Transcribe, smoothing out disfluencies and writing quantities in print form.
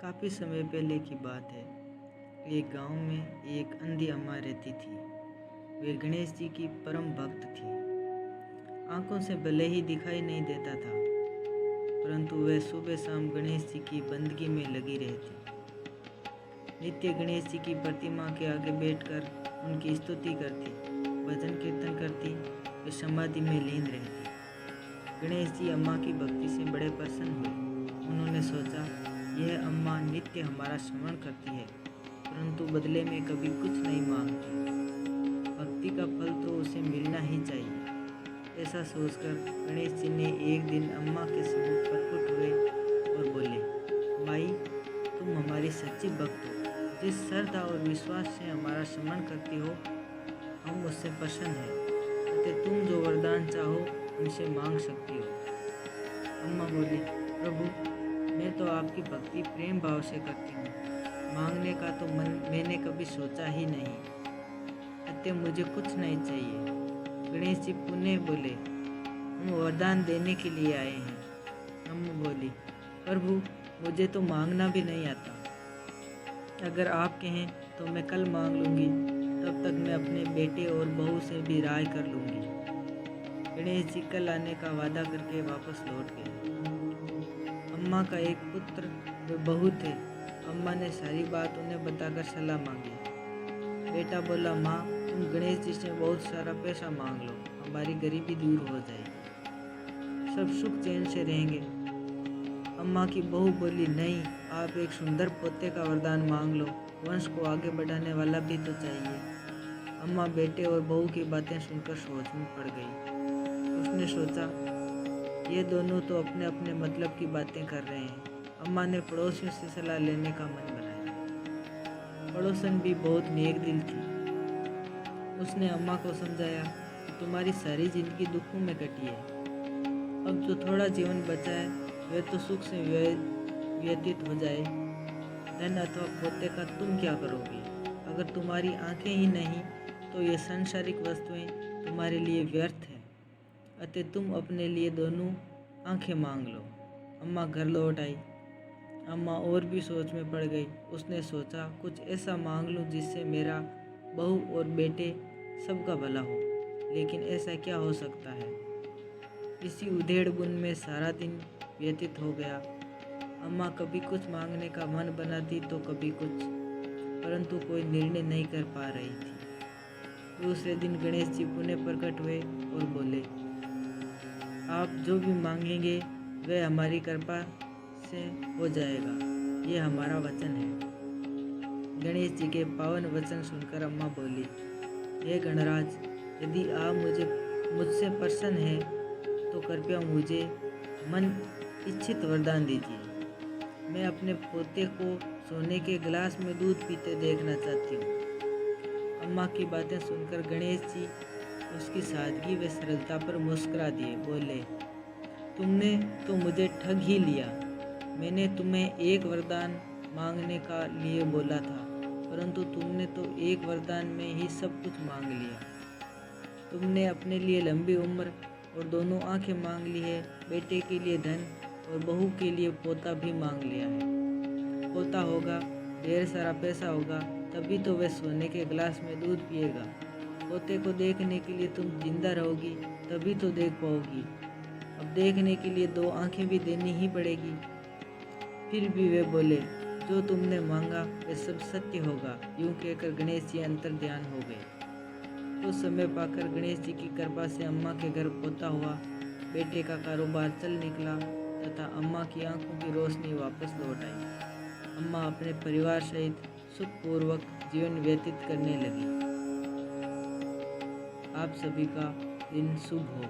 काफ़ी समय पहले की बात है। एक गांव में एक अंधी अम्मा रहती थी। वे गणेश जी की परम भक्त थी। आंखों से भले ही दिखाई नहीं देता था, परंतु वे सुबह शाम गणेश जी की बंदगी में लगी रहती। नित्य गणेश जी की प्रतिमा के आगे बैठकर उनकी स्तुति करती, भजन कीर्तन करती, वे समाधि में लीन रहती। गणेश जी अम्मा की भक्ति से बड़े प्रसन्न हुए। उन्होंने सोचा, यह अम्मा नित्य हमारा स्मरण करती है, परंतु बदले में कभी कुछ नहीं मांगती। भक्ति का फल तो उसे मिलना ही चाहिए। ऐसा सोचकर गणेश जी ने एक दिन अम्मा के सम्मुख प्रकट हुए और बोले, माई, तुम हमारी सच्ची भक्त हो। जिस श्रद्धा और विश्वास से हमारा स्मरण करती हो, हम उससे प्रसन्न हैं। अतः तुम जो वरदान चाहो हमसे मांग सकती हो। अम्मा बोली, प्रभु, मैं तो आपकी भक्ति प्रेम भाव से करती हूँ। मांगने का तो मैंने कभी सोचा ही नहीं। अतः मुझे कुछ नहीं चाहिए। गणेश जी पुनः बोले, हम वरदान देने के लिए आए हैं। अम्मा बोली, प्रभु, मुझे तो मांगना भी नहीं आता। अगर आप कहें तो मैं कल मांग लूँगी, तब तक मैं अपने बेटे और बहू से भी राय कर लूँगी। गणेश जी कल आने का वादा करके वापस लौट गए। अम्मा का एक पुत्र व बहू थे। अम्मा ने सारी बात उन्हें बताकर सलाह मांगी। बेटा बोला, माँ, तुम गणेश जी से बहुत सारा पैसा मांग लो, हमारी गरीबी दूर हो जाएगी, सब सुख चैन से रहेंगे। अम्मा की बहू बोली, नहीं, आप एक सुंदर पोते का वरदान मांग लो, वंश को आगे बढ़ाने वाला भी तो चाहिए। अम्मा बेटे और बहू की बातें सुनकर सोच में पड़ गई। उसने सोचा, ये दोनों तो अपने अपने मतलब की बातें कर रहे हैं। अम्मा ने पड़ोसियों से सलाह लेने का मन बनाया। पड़ोसन भी बहुत नेक दिल थी। उसने अम्मा को समझाया कि तुम्हारी सारी जिंदगी दुखों में कटी है। अब जो थोड़ा जीवन बचा है वह तो सुख से व्यतीत हो जाए। धन अथवा पोते का तुम क्या करोगे? अगर तुम्हारी आंखें ही नहीं तो ये सांसारिक वस्तुएं तुम्हारे लिए व्यर्थ है। अतः तुम अपने लिए दोनों आंखें मांग लो। अम्मा घर लौट आई। अम्मा और भी सोच में पड़ गई। उसने सोचा, कुछ ऐसा मांग लूँ जिससे मेरा बहू और बेटे सबका भला हो। लेकिन ऐसा क्या हो सकता है? इसी उधेड़ बुन में सारा दिन व्यतीत हो गया। अम्मा कभी कुछ मांगने का मन बनाती तो कभी कुछ, परंतु कोई निर्णय नहीं कर पा रही थी। दूसरे दिन गणेश जी पुनः प्रकट हुए और बोले, आप जो भी मांगेंगे वह हमारी कृपा से हो जाएगा, ये हमारा वचन है। गणेश जी के पावन वचन सुनकर अम्मा बोली, हे गणराज, यदि आप मुझसे प्रसन्न हैं तो कृपया मुझे मन इच्छित वरदान दीजिए। मैं अपने पोते को सोने के गिलास में दूध पीते देखना चाहती हूँ। अम्मा की बातें सुनकर गणेश जी उसकी सादगी व सरलता पर मुस्कुरा दिए। बोले, तुमने तो मुझे ठग ही लिया। मैंने तुम्हें एक वरदान मांगने का लिए बोला था, परंतु तुमने तो एक वरदान में ही सब कुछ मांग लिया। तुमने अपने लिए लंबी उम्र और दोनों आंखें मांग ली है। बेटे के लिए धन और बहू के लिए पोता भी मांग लिया है। पोता होगा, ढेर सारा पैसा होगा, तभी तो वह सोने के गिलास में दूध पिएगा। पोते को देखने के लिए तुम जिंदा रहोगी, तभी तो देख पाओगी। अब देखने के लिए दो आंखें भी देनी ही पड़ेगी। फिर भी वे बोले, जो तुमने मांगा वह सब सत्य होगा। यूं कहकर गणेश जी अंतर ध्यान हो गए। कुछ समय पाकर गणेश जी की कृपा से अम्मा के घर पोता हुआ। बेटे का कारोबार चल निकला तथा अम्मा की आंखों की रोशनी वापस लौट आई। अम्मा अपने परिवार सहित सुखपूर्वक जीवन व्यतीत करने लगी। आप सभी का दिन शुभ हो।